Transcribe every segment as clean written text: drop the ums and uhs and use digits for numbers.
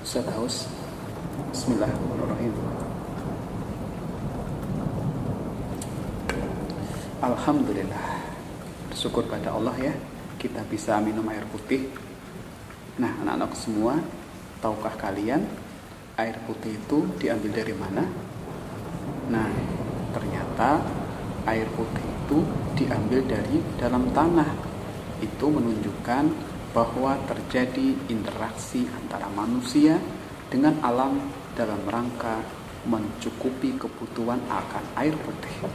Ustaz Haus. Bismillahirrahmanirrahim. Alhamdulillah, bersyukur pada Allah ya, kita bisa minum air putih. Nah, anak-anak semua, tahukah kalian air putih itu diambil dari mana? Nah, ternyata air putih itu diambil dari dalam tanah. Itu menunjukkan bahwa terjadi interaksi antara manusia dengan alam dalam rangka mencukupi kebutuhan akan air putih.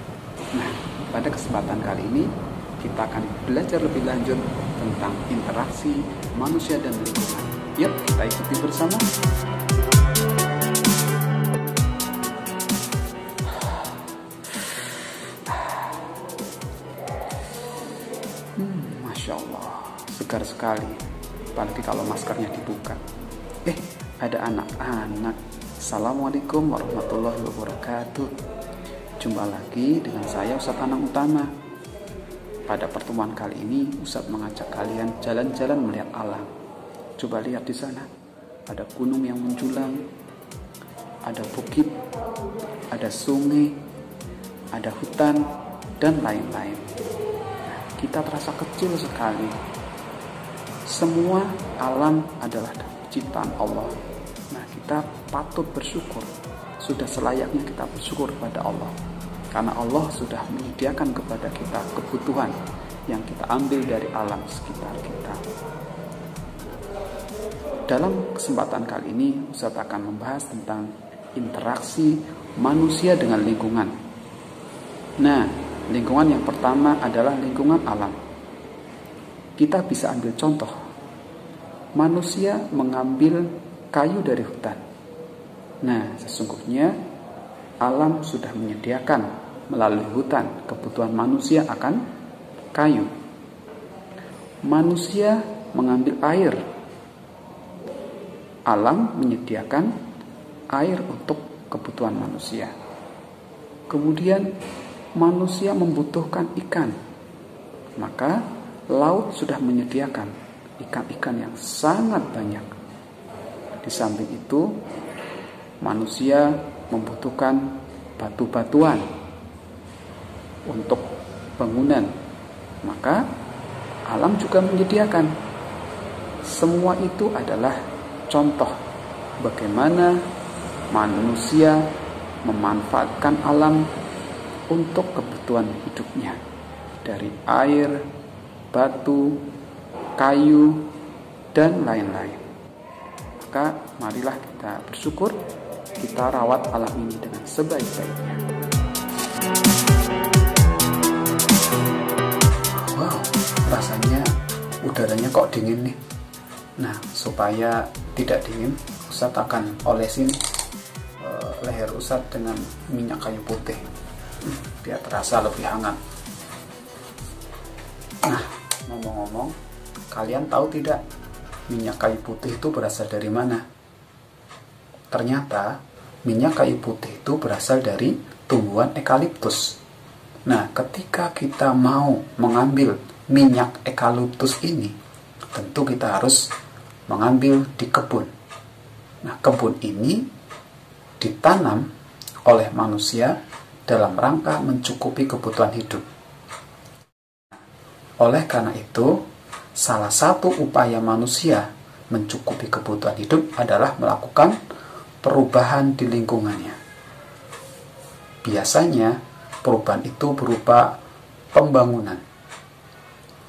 Nah, pada kesempatan kali ini kita akan belajar lebih lanjut tentang interaksi manusia dan lingkungan. Yuk, kita ikuti bersama. Masya Allah, segar sekali. Apalagi kalau maskernya dibuka. Ada anak-anak. Assalamualaikum warahmatullahi wabarakatuh. Jumpa lagi dengan saya Ustadz Anang Utama. Pada pertemuan kali ini Ustadz mengajak kalian jalan-jalan melihat alam. Coba lihat di sana. Ada gunung yang menjulang, ada bukit, ada sungai, ada hutan, dan lain-lain. Kita terasa kecil sekali. Semua alam adalah ciptaan Allah. Nah, kita patut bersyukur. Sudah selayaknya kita bersyukur kepada Allah. Karena Allah sudah menyediakan kepada kita kebutuhan yang kita ambil dari alam sekitar kita. Dalam kesempatan kali ini, Ustadz akan membahas tentang interaksi manusia dengan lingkungan. Nah, lingkungan yang pertama adalah lingkungan alam. Kita bisa ambil contoh. Manusia mengambil kayu dari hutan. Nah, sesungguhnya alam sudah menyediakan melalui hutan kebutuhan manusia akan kayu. Manusia mengambil air. Alam menyediakan air untuk kebutuhan manusia. Kemudian manusia membutuhkan ikan. Maka laut sudah menyediakan ikan-ikan yang sangat banyak. Di samping itu, manusia membutuhkan batu-batuan untuk bangunan. Maka alam juga menyediakan. Semua itu adalah contoh bagaimana manusia memanfaatkan alam untuk kebutuhan hidupnya. Dari air, batu, kayu, dan lain-lain. Maka marilah kita bersyukur, kita rawat alam ini dengan sebaik-baiknya. Wow, rasanya udaranya kok dingin nih. Nah, supaya tidak dingin, Ustadz akan olesin leher Ustadz dengan minyak kayu putih biar terasa lebih hangat. Nah, ngomong-ngomong, kalian tahu tidak minyak kayu putih itu berasal dari mana? Ternyata minyak kayu putih itu berasal dari tumbuhan eukaliptus. Nah, ketika kita mau mengambil minyak eukaliptus ini, tentu kita harus mengambil di kebun. Nah, kebun ini ditanam oleh manusia dalam rangka mencukupi kebutuhan hidup. Oleh karena itu, salah satu upaya manusia mencukupi kebutuhan hidup adalah melakukan perubahan di lingkungannya. Biasanya, perubahan itu berupa pembangunan.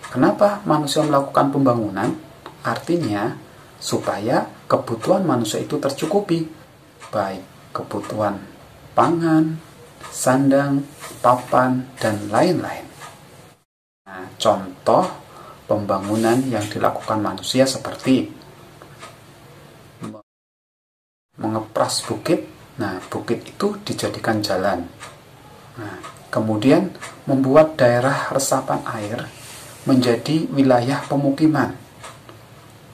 Kenapa manusia melakukan pembangunan? Artinya, supaya kebutuhan manusia itu tercukupi, baik kebutuhan pangan, sandang, papan, dan lain-lain. Nah, contoh pembangunan yang dilakukan manusia seperti mengepras bukit. Nah, bukit itu dijadikan jalan. Nah, kemudian membuat daerah resapan air menjadi wilayah pemukiman,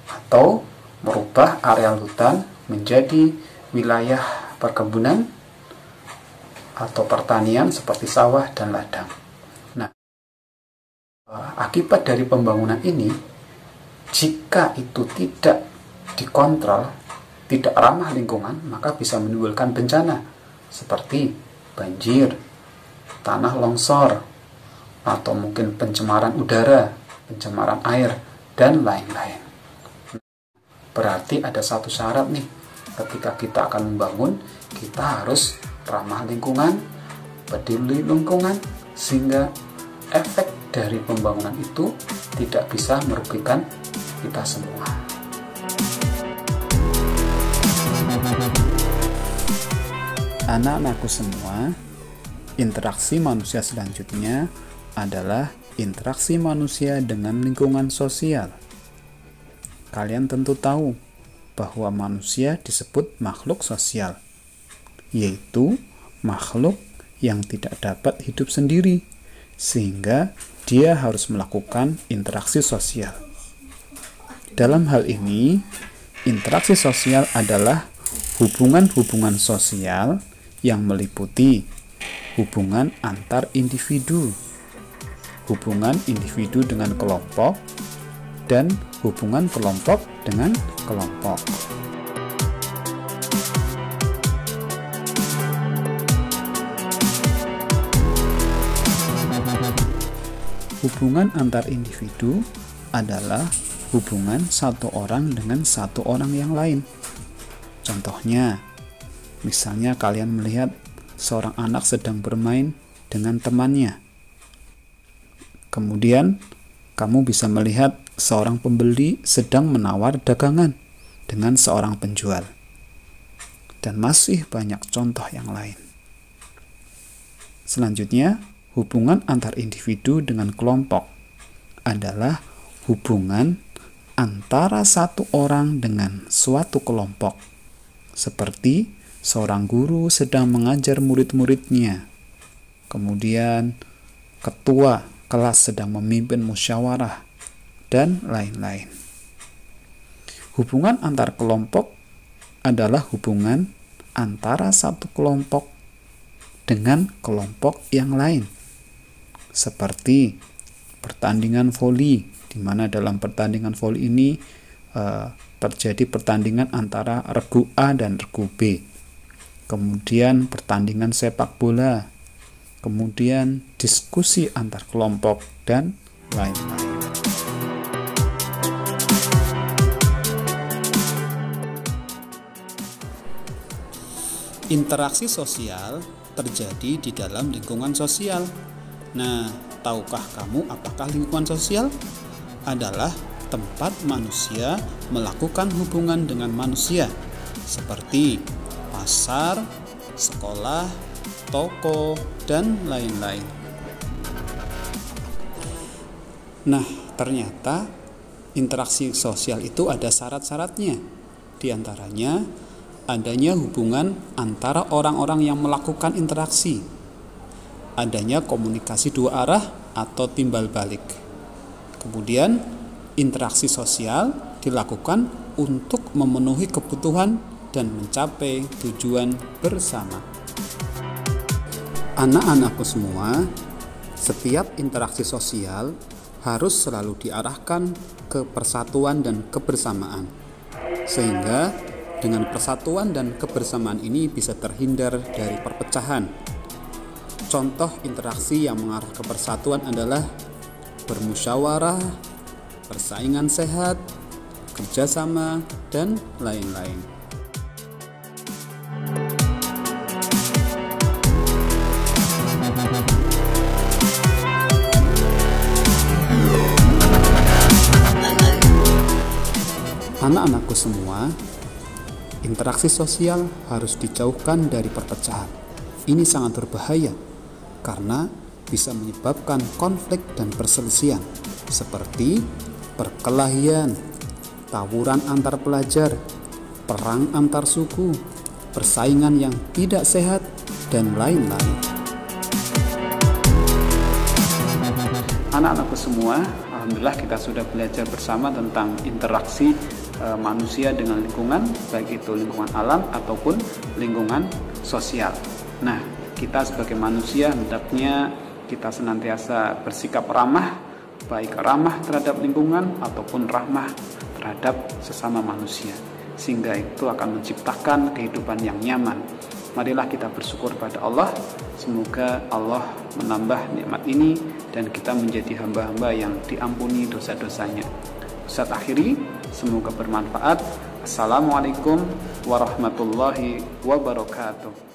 atau merubah areal hutan menjadi wilayah perkebunan atau pertanian seperti sawah dan ladang. Nah, akibat dari pembangunan ini, jika itu tidak dikontrol, tidak ramah lingkungan, maka bisa menimbulkan bencana seperti banjir, tanah longsor, atau mungkin pencemaran udara, pencemaran air, dan lain-lain. Berarti ada satu syarat nih, ketika kita akan membangun, kita harus ramah lingkungan, peduli lingkungan, sehingga efek dari pembangunan itu tidak bisa merugikan kita semua. Anak-anakku semua, interaksi manusia selanjutnya adalah interaksi manusia dengan lingkungan sosial. Kalian tentu tahu bahwa manusia disebut makhluk sosial, yaitu makhluk yang tidak dapat hidup sendiri, sehingga dia harus melakukan interaksi sosial. Dalam hal ini, interaksi sosial adalah hubungan-hubungan sosial yang meliputi hubungan antar individu, hubungan individu dengan kelompok, dan hubungan kelompok dengan kelompok. Hubungan antar individu adalah hubungan satu orang dengan satu orang yang lain. Contohnya, misalnya kalian melihat seorang anak sedang bermain dengan temannya. Kemudian, kamu bisa melihat seorang pembeli sedang menawar dagangan dengan seorang penjual. Dan masih banyak contoh yang lain. Selanjutnya, hubungan antar individu dengan kelompok adalah hubungan antara satu orang dengan suatu kelompok. Seperti seorang guru sedang mengajar murid-muridnya. Kemudian ketua kelas sedang memimpin musyawarah, dan lain-lain. Hubungan antar kelompok adalah hubungan antara satu kelompok dengan kelompok yang lain. Seperti pertandingan voli, di mana dalam pertandingan voli ini terjadi pertandingan antara regu A dan regu B. Kemudian pertandingan sepak bola. Kemudian diskusi antar kelompok dan lain-lain. Interaksi sosial terjadi di dalam lingkungan sosial. Nah, tahukah kamu apakah lingkungan sosial? Adalah tempat manusia melakukan hubungan dengan manusia, seperti pasar, sekolah, toko, dan lain-lain. Nah, ternyata interaksi sosial itu ada syarat-syaratnya. Di antaranya, adanya hubungan antara orang-orang yang melakukan interaksi, adanya komunikasi dua arah atau timbal balik. Kemudian, interaksi sosial dilakukan untuk memenuhi kebutuhan dan mencapai tujuan bersama. Anak-anakku semua, setiap interaksi sosial harus selalu diarahkan ke persatuan dan kebersamaan, sehingga dengan persatuan dan kebersamaan ini bisa terhindar dari perpecahan. Contoh interaksi yang mengarah ke persatuan adalah bermusyawarah, persaingan sehat, kerjasama, dan lain-lain. Anak-anakku semua, interaksi sosial harus dijauhkan dari perpecahan. Ini sangat berbahaya karena bisa menyebabkan konflik dan perselisihan seperti perkelahian, tawuran antar pelajar, perang antar suku, persaingan yang tidak sehat, dan lain-lain. Anak-anakku semua, alhamdulillah kita sudah belajar bersama tentang interaksi manusia dengan lingkungan, baik itu lingkungan alam ataupun lingkungan sosial. Nah, kita sebagai manusia hendaknya kita senantiasa bersikap ramah, baik ramah terhadap lingkungan ataupun ramah terhadap sesama manusia, sehingga itu akan menciptakan kehidupan yang nyaman. Marilah kita bersyukur pada Allah. Semoga Allah menambah nikmat ini dan kita menjadi hamba-hamba yang diampuni dosa-dosanya. Ustaz akhiri, semoga bermanfaat. Assalamualaikum warahmatullahi wabarakatuh.